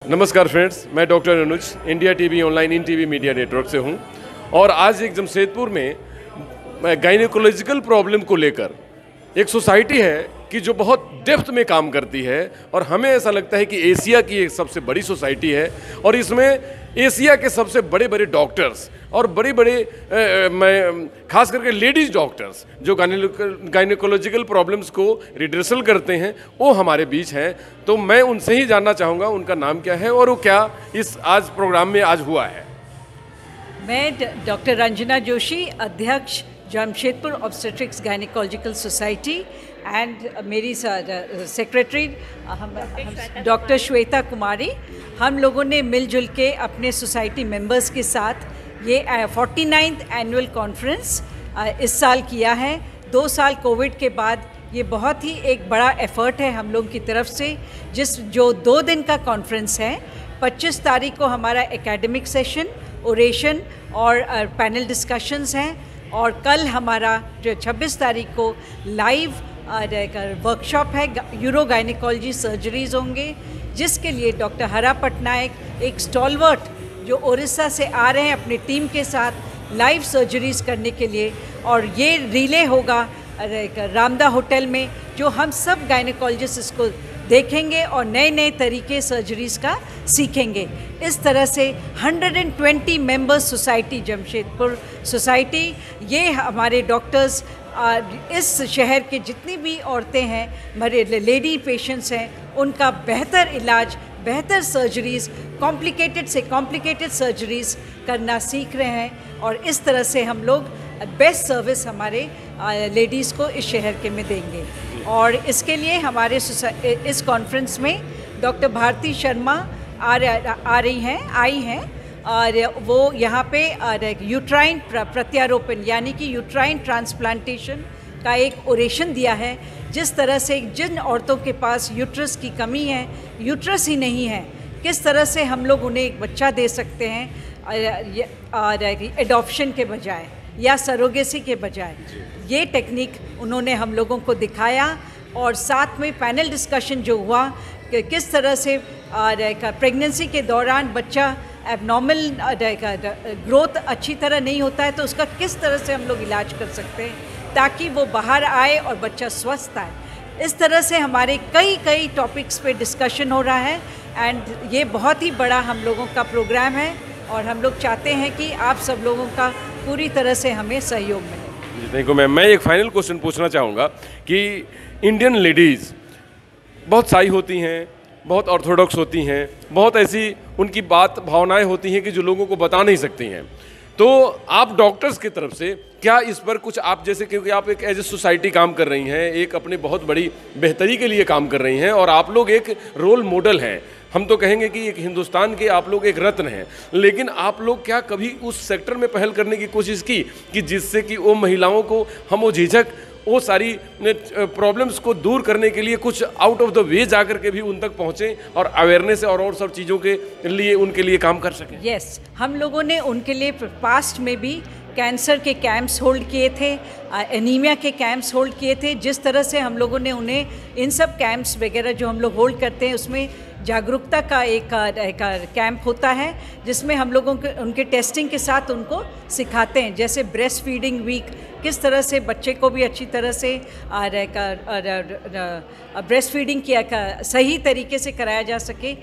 नमस्कार फ्रेंड्स, मैं doctor Anuj India TV online in TV media network से हूं और आज एक जमशेदपुर में गायनेकोलॉजिकल प्रॉब्लम को लेकर एक सोसाइटी है कि जो बहुत डेप्थ में काम करती है और हमें ऐसा लगता है कि एशिया की एक सबसे बड़ी सोसाइटी है और इसमें एशिया के सबसे बड़े बड़े डॉक्टर्स और बड़े बड़े खास करके लेडीज़ डॉक्टर्स जो गायनेकोलॉजिकल प्रॉब्लम्स को रिड्रेसल करते हैं वो हमारे बीच हैं। तो मैं उनसे ही जानना चाहूँगा उनका नाम क्या है और वो क्या इस आज प्रोग्राम में आज हुआ है। मैं डॉक्टर रंजना जोशी, अध्यक्ष Jamshedpur obstetrics gynaecological society and मेरी सेक्रेटरी डॉक्टर श्वेता कुमारी, हम लोगों ने मिलजुल के अपने सोसाइटी मेंबर्स के साथ ये 49th एनुअल कॉन्फ्रेंस इस साल किया है। 2 साल कोविड के बाद ये बहुत ही एक बड़ा एफर्ट है हम लोग की तरफ से, जो 2 दिन का कॉन्फ्रेंस है। 25 तारीख को हमारा एकेडमिक सेशन, ओरेशन और पैनल डिस्कशंस हैं और कल हमारा जो 26 तारीख को लाइव वर्कशॉप है, यूरो गायनेकोलॉजी सर्जरीज होंगे, जिसके लिए डॉक्टर हरा पटनायक एक स्टॉलवर्ट जो ओडिशा से आ रहे हैं अपनी टीम के साथ लाइव सर्जरीज करने के लिए। और ये रिले होगा रामदा होटल में, जो हम सब गायनेकोलॉजिस्ट इसको देखेंगे और नए नए तरीके सर्जरीज का सीखेंगे। इस तरह से 120 मेंबर्स सोसाइटी, जमशेदपुर सोसाइटी, ये हमारे डॉक्टर्स इस शहर के जितनी भी औरतें हैं, हमारे लेडी पेशेंट्स हैं, उनका बेहतर इलाज, बेहतर सर्जरीज़, कॉम्प्लिकेटेड से कॉम्प्लिकेटेड सर्जरीज़ करना सीख रहे हैं और इस तरह से हम लोग बेस्ट सर्विस हमारे लेडीज़ को इस शहर के में देंगे। और इसके लिए हमारे इस कॉन्फ्रेंस में डॉक्टर भारती शर्मा आई हैं और वो यहाँ पे यूट्राइन प्रत्यारोपण यानी कि यूट्राइन ट्रांसप्लांटेशन का एक ओरेशन दिया है। जिस तरह से जिन औरतों के पास यूट्रस की कमी है, यूट्रस ही नहीं है, किस तरह से हम लोग उन्हें एक बच्चा दे सकते हैं एडॉप्शन के बजाय या सरोगेसी के बजाय। ये टेक्निक उन्होंने हम लोगों को दिखाया और साथ में पैनल डिस्कशन जो हुआ कि किस तरह से प्रेगनेंसी के दौरान बच्चा एबनॉर्मल ग्रोथ अच्छी तरह नहीं होता है तो उसका किस तरह से हम लोग इलाज कर सकते हैं ताकि वो बाहर आए और बच्चा स्वस्थ आए। इस तरह से हमारे कई टॉपिक्स पे डिस्कशन हो रहा है एंड ये बहुत ही बड़ा हम लोगों का प्रोग्राम है और हम लोग चाहते हैं कि आप सब लोगों का पूरी तरह से हमें सहयोग मिले। Thank you ma'am. मैं एक फाइनल क्वेश्चन पूछना चाहूँगा कि इंडियन लेडीज़ बहुत साई होती हैं, बहुत ऑर्थोडॉक्स होती हैं, बहुत ऐसी उनकी भावनाएं होती हैं कि जो लोगों को बता नहीं सकती हैं। तो आप डॉक्टर्स की तरफ से क्या इस पर कुछ आप जैसे, क्योंकि आप एक एज ए सोसाइटी काम कर रही हैं, एक अपनी बहुत बड़ी बेहतरी के लिए काम कर रही हैं और आप लोग एक रोल मॉडल हैं, हम तो कहेंगे कि एक हिंदुस्तान के आप लोग एक रत्न हैं, लेकिन आप लोग क्या कभी उस सेक्टर में पहल करने की कोशिश की कि जिससे कि वो महिलाओं को हम वो झिझक, वो सारी प्रॉब्लम्स को दूर करने के लिए कुछ आउट ऑफ द वे जाकर के भी उन तक पहुँचें और अवेयरनेस और सब चीज़ों के लिए उनके लिए काम कर सकें? यस, हम लोगों ने उनके लिए पास्ट में भी कैंसर के कैंप्स होल्ड किए थे, एनीमिया के कैंप्स होल्ड किए थे। जिस तरह से हम लोगों ने उन्हें इन सब कैंप्स वगैरह जो हम लोग होल्ड करते हैं उसमें जागरूकता का एक कैंप होता है जिसमें हम लोगों के उनके टेस्टिंग के साथ उनको सिखाते हैं, जैसे ब्रेस्ट फीडिंग वीक, किस तरह से बच्चे को भी अच्छी तरह से ब्रेस्ट फीडिंग किया सही तरीके से कराया जा सके।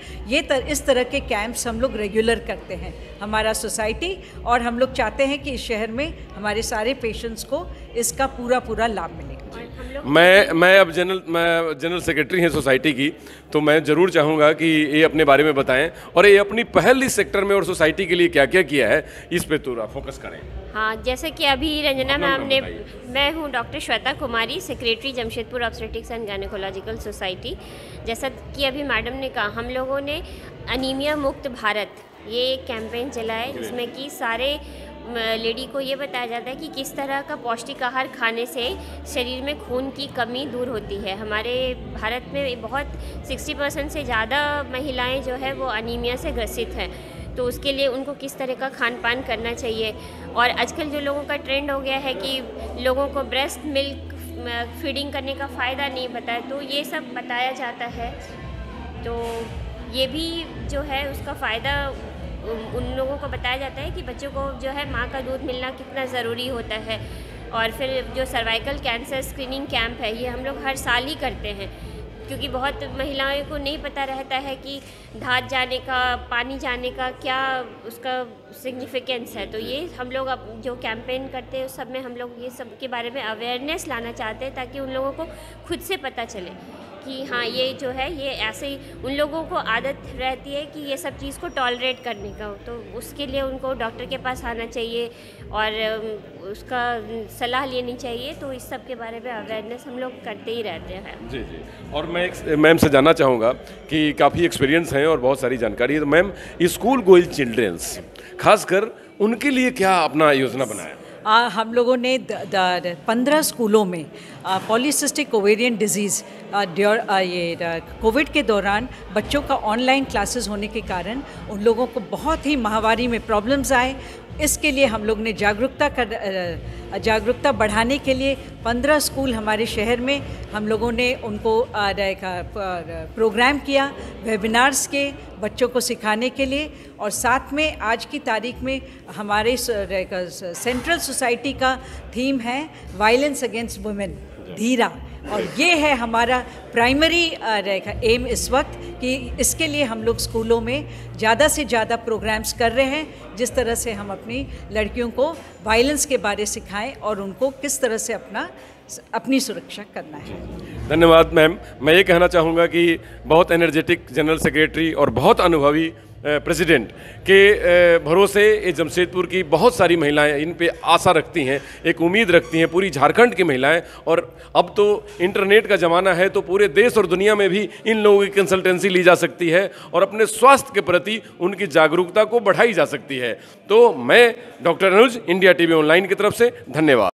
इस तरह के कैंप्स हम लोग रेगुलर करते हैं हमारा सोसाइटी और हम लोग चाहते हैं कि इस शहर में हमारे सारे पेशेंट्स को इसका पूरा लाभ मिले। मैं अब जनरल सेक्रेटरी हैं सोसाइटी की, तो मैं ज़रूर चाहूँगा कि ये अपने बारे में बताएं और ये अपनी पहल इस सेक्टर में और सोसाइटी के लिए क्या क्या किया है, इस पे थोड़ा फोकस करें। हाँ, जैसे कि अभी रंजना मैम ने, मैं हूँ doctor Shweta Kumari, secretary Jamshedpur obstetrics and gynaecological society. जैसा कि अभी मैडम ने कहा, हम लोगों ने अनीमिया मुक्त भारत ये एक कैंपेन चलाया जिसमें कि सारे लेडी को ये बताया जाता है कि किस तरह का पौष्टिक आहार खाने से शरीर में खून की कमी दूर होती है। हमारे भारत में बहुत 60% से ज़्यादा महिलाएं जो है वो अनीमिया से ग्रसित हैं, तो उसके लिए उनको किस तरह का खान पान करना चाहिए। और आजकल जो लोगों का ट्रेंड हो गया है कि लोगों को ब्रेस्ट मिल्क फीडिंग करने का फ़ायदा नहीं पता है, तो ये सब बताया जाता है। तो ये भी जो है उसका फ़ायदा उन लोगों को बताया जाता है कि बच्चों को जो है माँ का दूध मिलना कितना ज़रूरी होता है। और फिर जो सर्वाइकल कैंसर स्क्रीनिंग कैंप है, ये हम लोग हर साल ही करते हैं, क्योंकि बहुत महिलाओं को नहीं पता रहता है कि धात जाने का, पानी जाने का क्या उसका सिग्निफिकेंस है। तो ये हम लोग अब जो कैंपेन करते हैं उस सब में हम लोग ये सब के बारे में अवेयरनेस लाना चाहते हैं, ताकि उन लोगों को खुद से पता चले कि हाँ ये जो है ये ऐसे ही उन लोगों को आदत रहती है कि ये सब चीज़ को टॉलरेट करने का, तो उसके लिए उनको डॉक्टर के पास आना चाहिए और उसका सलाह लेनी चाहिए। तो इस सब के बारे में अवेयरनेस हम लोग करते ही रहते हैं। जी जी। और मैं एक मैम से जानना चाहूँगा कि काफ़ी एक्सपीरियंस है और बहुत सारी जानकारी है, तो मैम स्कूल गोइंग चिल्ड्रेंस खासकर उनके लिए क्या अपना योजना बनाया? हम लोगों ने 15 स्कूलों में पॉलीसिस्टिक ओवेरियन डिजीज़ ये कोविड के दौरान बच्चों का ऑनलाइन क्लासेस होने के कारण उन लोगों को बहुत ही माहवारी में प्रॉब्लम्स आए। इसके लिए हम लोग ने जागरूकता बढ़ाने के लिए 15 स्कूल हमारे शहर में हम लोगों ने उनको प्रोग्राम किया, वेबिनार्स के बच्चों को सिखाने के लिए। और साथ में आज की तारीख में हमारे सेंट्रल सोसाइटी का थीम है वायलेंस अगेंस्ट वुमेन, धीरा। और ये है हमारा प्राइमरी एम इस वक्त कि इसके लिए हम लोग स्कूलों में ज़्यादा से ज़्यादा प्रोग्राम्स कर रहे हैं, जिस तरह से हम अपनी लड़कियों को वायलेंस के बारे सिखाएं और उनको किस तरह से अपनी सुरक्षा करना है। धन्यवाद मैम। मैं ये कहना चाहूँगा कि बहुत एनर्जेटिक जनरल सेक्रेटरी और बहुत अनुभवी प्रेसिडेंट के भरोसे ये जमशेदपुर की बहुत सारी महिलाएं इन पे आशा रखती हैं, एक उम्मीद रखती हैं, पूरी झारखंड की महिलाएं। और अब तो इंटरनेट का ज़माना है, तो पूरे देश और दुनिया में भी इन लोगों की कंसल्टेंसी ली जा सकती है और अपने स्वास्थ्य के प्रति उनकी जागरूकता को बढ़ाई जा सकती है। तो मैं डॉक्टर अनुज, इंडिया टीवी ऑनलाइन की तरफ से धन्यवाद।